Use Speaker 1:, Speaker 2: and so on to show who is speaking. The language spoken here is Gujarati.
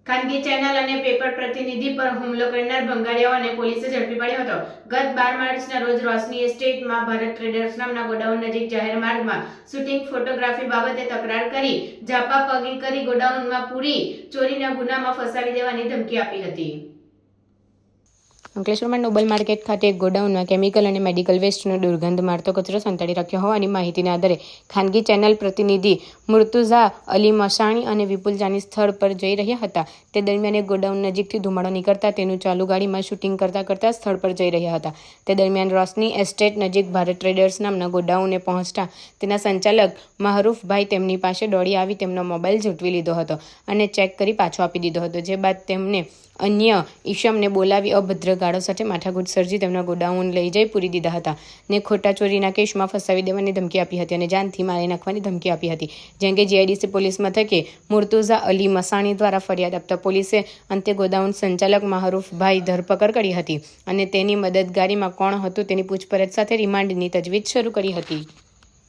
Speaker 1: ખાનગી ચેનલ અને પેપર પ્રતિનિધિ પર હુમલો કરનાર ભંગારિયાઓને પોલીસે ઝડપી પાડ્યો હતો। ગત 12 માર્ચના રોજ રોશની એસ્ટેટમાં ભારત ટ્રેડર્સ નામના ગોડાઉન નજીક જાહેર માર્ગમાં શૂટિંગ ફોટોગ્રાફી બાબતે તકરાર કરી ઝાપાપગી કરી ગોડાઉનમાં પૂરી ચોરીના ગુનામાં ફસાવી દેવાની ધમકી આપી હતી।
Speaker 2: અંકલેશ્વરમાં નોબલ માર્કેટ ખાતે એક ગોડાઉનમાં કેમિકલ અને મેડિકલ વેસ્ટનો દુર્ગંધ મારતો કચરો સંતાડી રાખ્યો હોવાની માહિતીના આધારે ખાનગી ચેનલ પ્રતિનિધિ મુર્તુઝા અલી મસાણી અને વિપુલ જાની સ્થળ પર જઈ રહ્યા હતા। તે દરમિયાન એક ગોડાઉન નજીકથી ધુમાડો નીકળતા તેનું ચાલુ ગાડીમાં શૂટિંગ કરતા સ્થળ પર જઈ રહ્યા હતા। તે દરમિયાન રોશની એસ્ટેટ નજીક ભારત ટ્રેડર્સ નામના ગોડાઉને પહોંચતા તેના સંચાલક માહરૂફભાઈ તેમની પાસે દોડી આવી તેમનો મોબાઈલ ઝૂંટવી લીધો હતો અને ચેક કરી પાછો આપી દીધો હતો। જે બાદ તેમને અન્ય ઈશમને બોલાવી અભદ્ર ગાળો સાથે માથાકૂટ સર્જી તેમના ગોડાઉન લઈ જઈ પૂરી દીધા હતા ને ખોટા ચોરીના કેસમાં ફસાવી દેવાની ધમકી આપી હતી અને જાનથી મારી નાખવાની ધમકી આપી હતી। જેમ કે જીઆઈડીસી પોલીસ મથકે મુર્તુઝા અલી મસાણી દ્વારા ફરિયાદ આપતા પોલીસે અંતે ગોડાઉન સંચાલક માહરૂફભાઈ ધરપકડ કરી હતી અને તેની મદદગારીમાં કોણ હતું તેની પૂછપરછ સાથે રિમાન્ડની તજવીજ શરૂ કરી હતી।